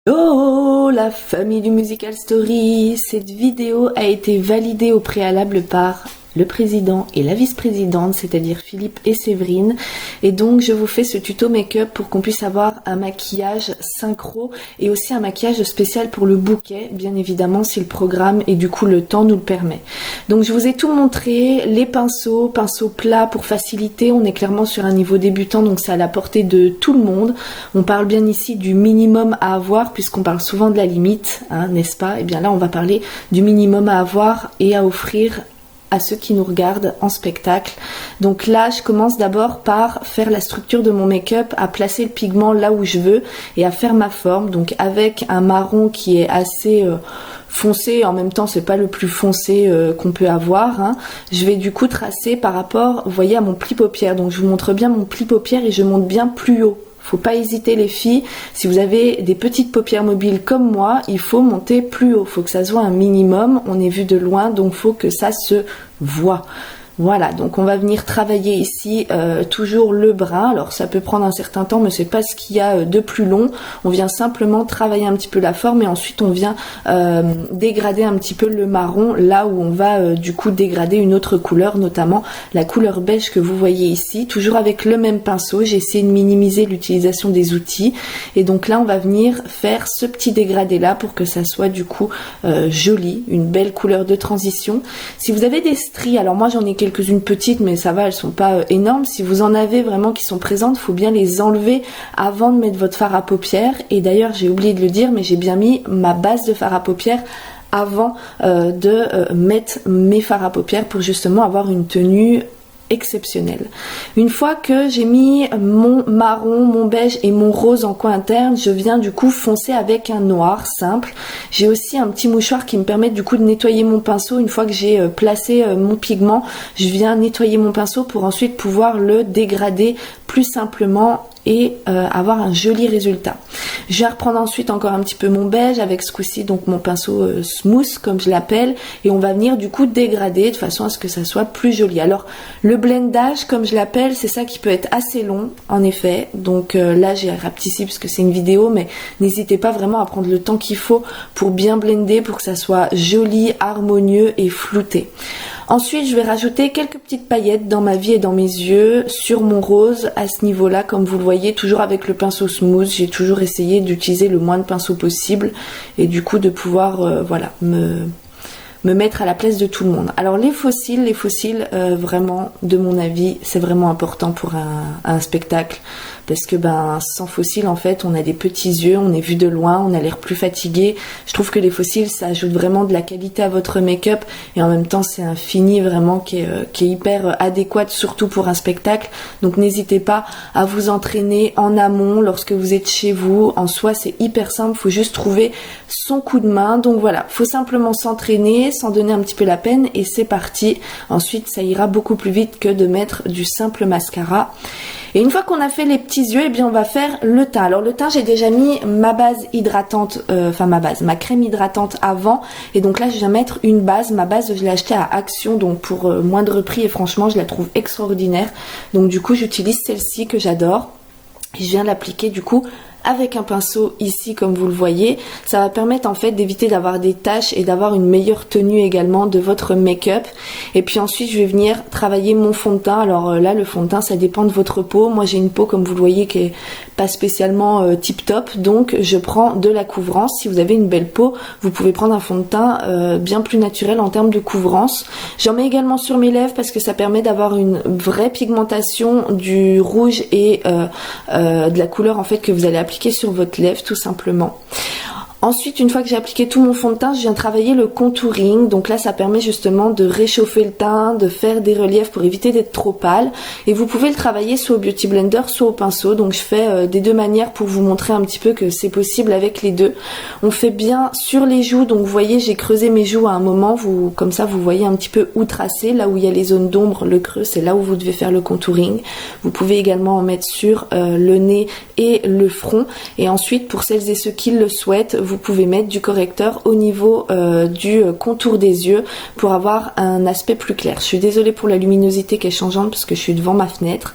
Oh, la famille du Musical Story! Cette vidéo a été validée au préalable par le président et la vice-présidente, c'est-à-dire Philippe et Séverine. Et donc, je vous fais ce tuto make-up pour qu'on puisse avoir un maquillage synchro et aussi un maquillage spécial pour le bouquet, bien évidemment, si le programme et du coup le temps nous le permet. Donc, je vous ai tout montré, les pinceaux plats pour faciliter. On est clairement sur un niveau débutant, donc c'est à la portée de tout le monde. On parle bien ici du minimum à avoir, puisqu'on parle souvent de la limite, hein, n'est-ce pas? Et bien là, on va parler du minimum à avoir et à offrir à ceux qui nous regardent en spectacle. Donc là, je commence d'abord par faire la structure de mon make-up, à placer le pigment là où je veux et à faire ma forme. Donc avec un marron qui est assez foncé, en même temps c'est pas le plus foncé qu'on peut avoir, hein. Je vais du coup tracer par rapport, vous voyez, à mon pli paupière. Donc je vous montre bien mon pli paupière et je monte bien plus haut. Faut pas hésiter les filles, si vous avez des petites paupières mobiles comme moi, il faut monter plus haut, faut que ça soit un minimum, on est vu de loin, donc faut que ça se voit. Voilà, donc on va venir travailler ici toujours le brun. Alors ça peut prendre un certain temps, mais c'est pas ce qu'il y a de plus long. On vient simplement travailler un petit peu la forme et ensuite on vient dégrader un petit peu le marron là où on va du coup dégrader une autre couleur, notamment la couleur beige que vous voyez ici. Toujours avec le même pinceau, j'ai essayé de minimiser l'utilisation des outils. Et donc là on va venir faire ce petit dégradé là pour que ça soit du coup joli, une belle couleur de transition. Si vous avez des stries, alors moi j'en ai quelques-unes petites, mais ça va, elles sont pas énormes. Si vous en avez vraiment qui sont présentes, il faut bien les enlever avant de mettre votre fard à paupières. Et d'ailleurs, j'ai oublié de le dire, mais j'ai bien mis ma base de fard à paupières avant de mettre mes fards à paupières pour justement avoir une tenue exceptionnel. Une fois que j'ai mis mon marron, mon beige et mon rose en coin interne, je viens du coup foncer avec un noir simple. J'ai aussi un petit mouchoir qui me permet du coup de nettoyer mon pinceau. Une fois que j'ai placé mon pigment, je viens nettoyer mon pinceau pour ensuite pouvoir le dégrader plus simplement et avoir un joli résultat. Je vais reprendre ensuite encore un petit peu mon beige avec ce coup-ci donc mon pinceau smooth comme je l'appelle, et on va venir du coup dégrader de façon à ce que ça soit plus joli. Alors le blendage comme je l'appelle, c'est ça qui peut être assez long en effet, donc là j'ai rapetissé parce que c'est une vidéo, mais n'hésitez pas vraiment à prendre le temps qu'il faut pour bien blender, pour que ça soit joli, harmonieux et flouté. Ensuite, je vais rajouter quelques petites paillettes dans ma vie et dans mes yeux sur mon rose à ce niveau-là, comme vous le voyez, toujours avec le pinceau smooth. J'ai toujours essayé d'utiliser le moins de pinceaux possible et du coup de pouvoir voilà, me mettre à la place de tout le monde. Alors les fossiles vraiment, de mon avis, c'est vraiment important pour un spectacle. Parce que sans fossiles, en fait, on a des petits yeux, on est vu de loin, on a l'air plus fatigué. Je trouve que les fossiles, ça ajoute vraiment de la qualité à votre make-up. Et en même temps, c'est un fini vraiment qui est hyper adéquat, surtout pour un spectacle. Donc n'hésitez pas à vous entraîner en amont lorsque vous êtes chez vous. En soi, c'est hyper simple, faut juste trouver son coup de main. Donc voilà, faut simplement s'entraîner, s'en donner un petit peu la peine et c'est parti. Ensuite, ça ira beaucoup plus vite que de mettre du simple mascara. Et une fois qu'on a fait les petits yeux, eh bien on va faire le teint. Alors le teint, j'ai déjà mis ma base hydratante, ma crème hydratante avant. Et donc là, je viens mettre une base. Ma base, je l'ai achetée à Action, donc pour moindre prix. Et franchement, je la trouve extraordinaire. Donc du coup, j'utilise celle-ci que j'adore. Et je viens l'appliquer du coup avec un pinceau ici comme vous le voyez. Ça va permettre en fait d'éviter d'avoir des taches et d'avoir une meilleure tenue également de votre make-up. Et puis ensuite je vais venir travailler mon fond de teint. Alors là le fond de teint ça dépend de votre peau. Moi j'ai une peau comme vous le voyez qui est pas spécialement tip top, donc je prends de la couvrance. Si vous avez une belle peau, vous pouvez prendre un fond de teint bien plus naturel en termes de couvrance. J'en mets également sur mes lèvres parce que ça permet d'avoir une vraie pigmentation du rouge et de la couleur en fait que vous allez appliquer sur votre lèvre tout simplement. Ensuite, une fois que j'ai appliqué tout mon fond de teint, je viens travailler le contouring. Donc là, ça permet justement de réchauffer le teint, de faire des reliefs pour éviter d'être trop pâle. Et vous pouvez le travailler soit au Beauty Blender, soit au pinceau. Donc je fais des deux manières pour vous montrer un petit peu que c'est possible avec les deux. On fait bien sur les joues. Donc vous voyez, j'ai creusé mes joues à un moment. Comme ça, vous voyez un petit peu où tracer. Là où il y a les zones d'ombre, le creux, c'est là où vous devez faire le contouring. Vous pouvez également en mettre sur le nez et le front. Et ensuite, pour celles et ceux qui le souhaitent, vous pouvez mettre du correcteur au niveau du contour des yeux pour avoir un aspect plus clair. Je suis désolée pour la luminosité qui est changeante parce que je suis devant ma fenêtre.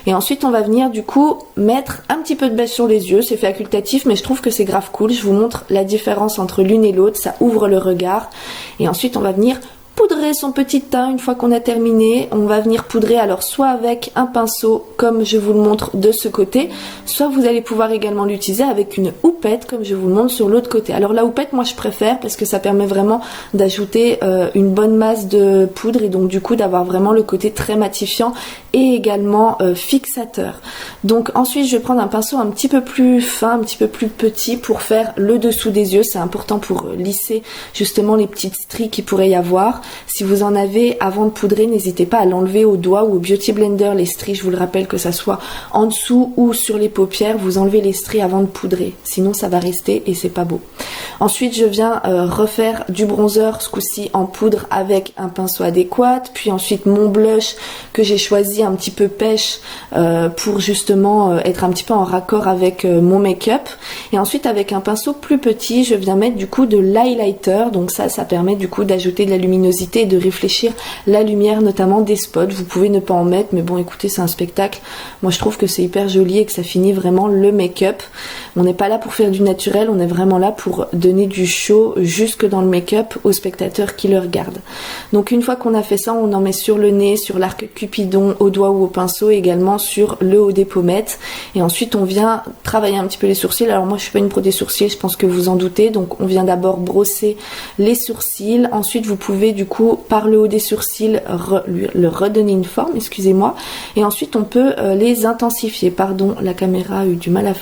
Et ensuite on va venir du coup mettre un petit peu de beige sur les yeux, c'est facultatif mais je trouve que c'est grave cool. Je vous montre la différence entre l'une et l'autre, ça ouvre le regard. Et ensuite on va venir poudrer son petit teint. Une fois qu'on a terminé, on va venir poudrer alors soit avec un pinceau comme je vous le montre de ce côté, soit vous allez pouvoir également l'utiliser avec une houppette comme je vous le montre sur l'autre côté. Alors la houppette moi je préfère parce que ça permet vraiment d'ajouter une bonne masse de poudre et donc du coup d'avoir vraiment le côté très matifiant et également fixateur. Donc ensuite je vais prendre un pinceau un petit peu plus fin, un petit peu plus petit pour faire le dessous des yeux. C'est important pour lisser justement les petites stries qu'il pourrait y avoir. Si vous en avez avant de poudrer, n'hésitez pas à l'enlever au doigt ou au Beauty Blender, les stries. Je vous le rappelle que ça soit en dessous ou sur les paupières, vous enlevez les stries avant de poudrer. Sinon ça va rester et c'est pas beau. Ensuite je viens refaire du bronzer, ce coup-ci en poudre avec un pinceau adéquat. Puis ensuite mon blush que j'ai choisi un petit peu pêche pour justement être un petit peu en raccord avec mon make-up. Et ensuite avec un pinceau plus petit, je viens mettre du coup de l'highlighter. Donc ça permet du coup d'ajouter de la luminosité et de réfléchir la lumière, notamment des spots. Vous pouvez ne pas en mettre, mais bon écoutez, c'est un spectacle. Moi je trouve que c'est hyper joli et que ça finit vraiment le make-up. On n'est pas là pour faire du naturel, on est vraiment là pour donner du show jusque dans le make-up aux spectateurs qui le regardent. Donc une fois qu'on a fait ça, on en met sur le nez, sur l'arc cupidon, au doigt ou au pinceau, également sur le haut des pommettes. Et ensuite on vient travailler un petit peu les sourcils. Alors moi je suis pas une pro des sourcils, je pense que vous en doutez. Donc on vient d'abord brosser les sourcils. Ensuite vous pouvez du coup par le haut des sourcils le redonner une forme, excusez-moi. Et ensuite on peut les intensifier. Pardon, la caméra a eu du mal à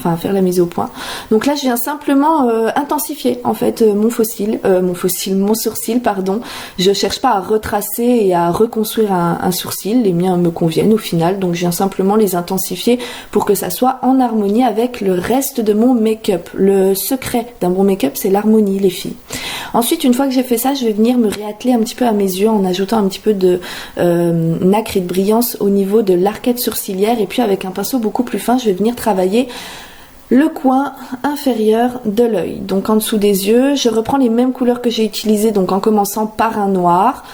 à faire la mise au point. Donc là je viens simplement intensifier en fait mon sourcil, pardon. Je cherche pas à retracer et à reconstruire un sourcil, les miens me conviennent au final, donc je viens simplement les intensifier pour que ça soit en harmonie avec le reste de mon make-up. Le secret d'un bon make-up, c'est l'harmonie les filles. Ensuite une fois que j'ai fait ça, je vais venir me réatteler un petit peu à mes yeux en ajoutant un petit peu de nacre et de brillance au niveau de l'arcade sourcilière, et puis avec un pinceau beaucoup plus fin, je vais venir travailler le coin inférieur de l'œil. Donc en dessous des yeux, je reprends les mêmes couleurs que j'ai utilisées, donc en commençant par un noir.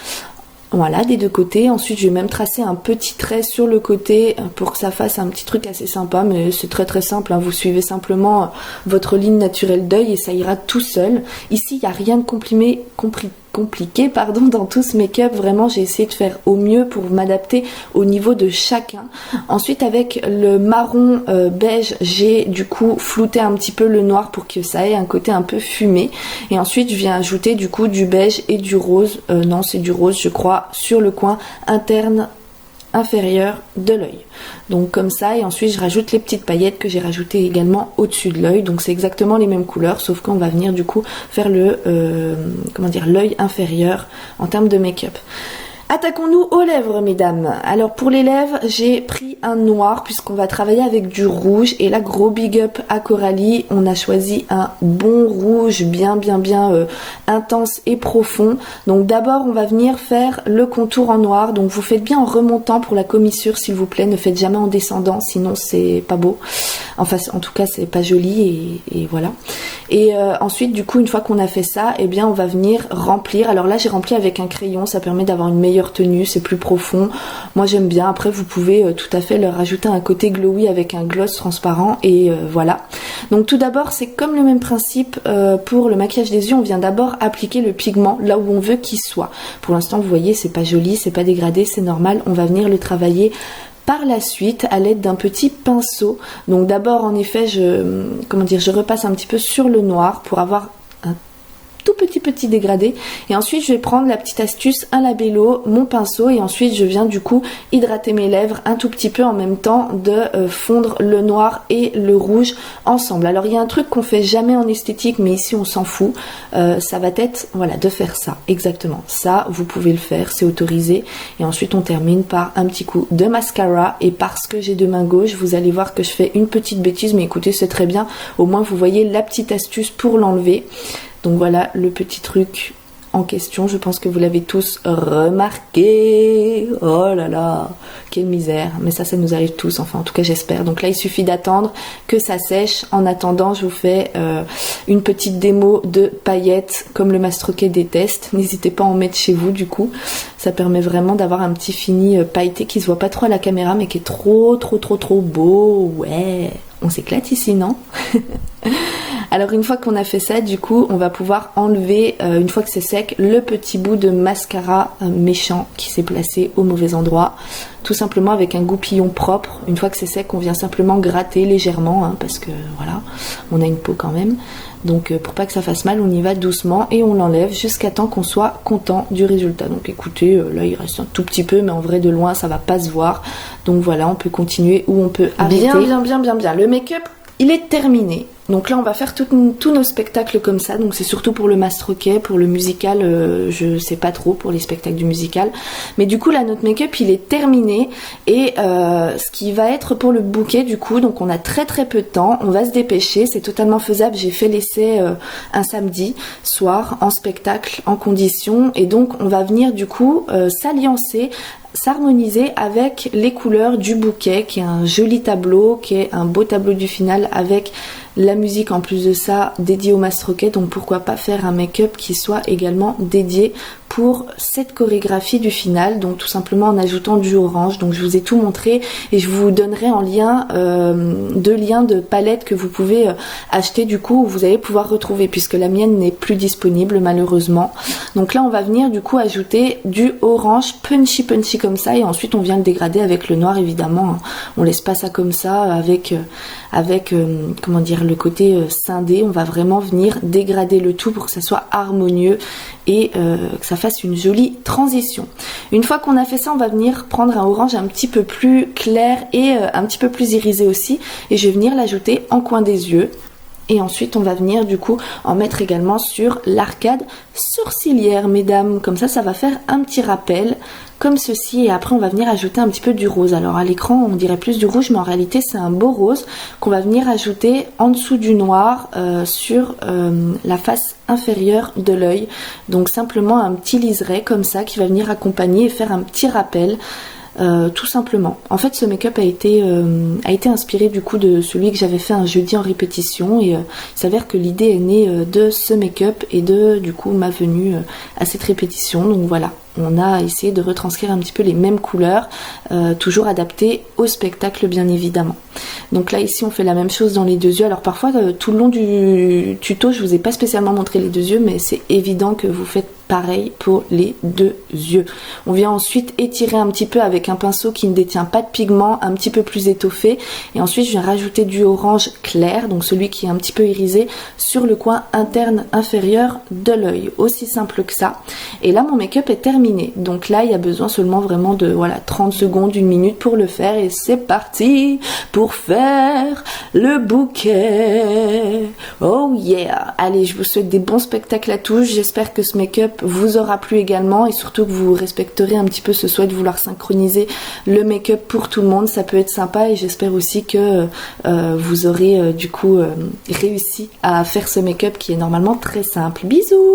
Voilà, des deux côtés. Ensuite, je vais même tracer un petit trait sur le côté pour que ça fasse un petit truc assez sympa, mais c'est très très simple, hein. Vous suivez simplement votre ligne naturelle d'œil et ça ira tout seul. Ici, il n'y a rien de compliqué dans tout ce make-up. Vraiment j'ai essayé de faire au mieux pour m'adapter au niveau de chacun. Ensuite avec le marron beige, j'ai du coup flouté un petit peu le noir pour que ça ait un côté un peu fumé, et ensuite je viens ajouter du coup du beige et du rose, non c'est du rose je crois, sur le coin interne inférieur de l'œil. Donc comme ça, et ensuite je rajoute les petites paillettes que j'ai rajoutées également au-dessus de l'œil. Donc c'est exactement les mêmes couleurs, sauf qu'on va venir du coup faire le l'œil inférieur en termes de make-up. Attaquons-nous aux lèvres, mesdames. Alors pour les lèvres, j'ai pris un noir puisqu'on va travailler avec du rouge. Et là, gros big up à Coralie. On a choisi un bon rouge bien intense et profond. Donc d'abord, on va venir faire le contour en noir. Donc vous faites bien en remontant pour la commissure, s'il vous plaît. Ne faites jamais en descendant, sinon c'est pas beau. Enfin, en tout cas, c'est pas joli et voilà. Et ensuite, du coup, une fois qu'on a fait ça, eh bien, on va venir remplir. Alors là, j'ai rempli avec un crayon. Ça permet d'avoir une meilleure tenue, c'est plus profond. Moi j'aime bien. Après vous pouvez tout à fait leur rajouter un côté glowy avec un gloss transparent et voilà. Donc tout d'abord c'est comme le même principe pour le maquillage des yeux. On vient d'abord appliquer le pigment là où on veut qu'il soit. Pour l'instant vous voyez c'est pas joli, c'est pas dégradé, c'est normal. On va venir le travailler par la suite à l'aide d'un petit pinceau. Donc d'abord en effet je repasse un petit peu sur le noir pour avoir un tout petit dégradé, et ensuite je vais prendre la petite astuce, un labello, mon pinceau, et ensuite je viens du coup hydrater mes lèvres un tout petit peu en même temps de fondre le noir et le rouge ensemble. Alors il y a un truc qu'on fait jamais en esthétique mais ici on s'en fout, ça va être voilà de faire ça, exactement ça, vous pouvez le faire, c'est autorisé. Et ensuite on termine par un petit coup de mascara, et parce que j'ai deux mains gauches vous allez voir que je fais une petite bêtise, mais écoutez c'est très bien, au moins vous voyez la petite astuce pour l'enlever. Donc voilà le petit truc en question. Je pense que vous l'avez tous remarqué. Oh là là, quelle misère. Mais ça nous arrive tous, enfin en tout cas j'espère. Donc là il suffit d'attendre que ça sèche. En attendant, je vous fais une petite démo de paillettes comme le Mastroquet déteste. N'hésitez pas à en mettre chez vous du coup. Ça permet vraiment d'avoir un petit fini pailleté qui se voit pas trop à la caméra mais qui est trop beau. Ouais, on s'éclate ici, non? Alors une fois qu'on a fait ça, du coup, on va pouvoir enlever, une fois que c'est sec, le petit bout de mascara méchant qui s'est placé au mauvais endroit. Tout simplement avec un goupillon propre. Une fois que c'est sec, on vient simplement gratter légèrement, hein, parce que voilà, on a une peau quand même. Donc pour pas que ça fasse mal, on y va doucement et on l'enlève jusqu'à temps qu'on soit content du résultat. Donc écoutez, là il reste un tout petit peu, mais en vrai de loin ça va pas se voir. Donc voilà, on peut continuer ou on peut arrêter. Bien. Le make-up, il est terminé. Donc là on va faire tous nos spectacles comme ça, donc c'est surtout pour le Mastroquet, pour le musical, je sais pas trop pour les spectacles du musical, mais du coup là notre make-up il est terminé et ce qui va être pour le bouquet du coup, donc on a très peu de temps, on va se dépêcher, c'est totalement faisable, j'ai fait l'essai un samedi soir en spectacle, en condition, et donc on va venir du coup s'harmoniser avec les couleurs du bouquet qui est un joli tableau, qui est un beau tableau du final avec la musique en plus de ça dédiée au Mastroquet, donc pourquoi pas faire un make-up qui soit également dédié pour cette chorégraphie du final, donc tout simplement en ajoutant du orange. Donc je vous ai tout montré et je vous donnerai en lien deux liens de palettes que vous pouvez acheter du coup, où vous allez pouvoir retrouver, puisque la mienne n'est plus disponible malheureusement. Donc là on va venir du coup ajouter du orange punchy comme ça, et ensuite on vient le dégrader avec le noir évidemment. On laisse pas ça comme ça avec comment dire, le côté scindé. On va vraiment venir dégrader le tout pour que ça soit harmonieux et que ça fasse une jolie transition. Une fois qu'on a fait ça, on va venir prendre un orange un petit peu plus clair et un petit peu plus irisé aussi, et je vais venir l'ajouter en coin des yeux. Et ensuite on va venir du coup en mettre également sur l'arcade sourcilière, mesdames, comme ça va faire un petit rappel comme ceci, et après on va venir ajouter un petit peu du rose. Alors à l'écran on dirait plus du rouge, mais en réalité c'est un beau rose qu'on va venir ajouter en dessous du noir sur la face inférieure de l'œil. Donc simplement un petit liseré comme ça qui va venir accompagner et faire un petit rappel. Tout simplement. En fait ce make-up a été inspiré du coup de celui que j'avais fait un jeudi en répétition, et il s'avère que l'idée est née de ce make-up et de du coup ma venue à cette répétition. Donc voilà, on a essayé de retranscrire un petit peu les mêmes couleurs, toujours adaptées au spectacle bien évidemment. Donc là ici on fait la même chose dans les deux yeux. Alors parfois tout le long du tuto je vous ai pas spécialement montré les deux yeux, mais c'est évident que vous faites pareil pour les deux yeux. On vient ensuite étirer un petit peu avec un pinceau qui ne détient pas de pigment, un petit peu plus étoffé, et ensuite je viens rajouter du orange clair, donc celui qui est un petit peu irisé, sur le coin interne inférieur de l'œil. Aussi simple que ça. Et là mon make-up est terminé. Donc là il y a besoin seulement vraiment de 30 secondes, 1 minute pour le faire, et c'est parti pour faire le bouquet. Oh yeah! Allez, je vous souhaite des bons spectacles à tous. J'espère que ce make-up vous aura plu également, et surtout que vous respecterez un petit peu ce souhait de vouloir synchroniser le make-up pour tout le monde. Ça peut être sympa, et j'espère aussi que vous aurez du coup réussi à faire ce make-up qui est normalement très simple. Bisous!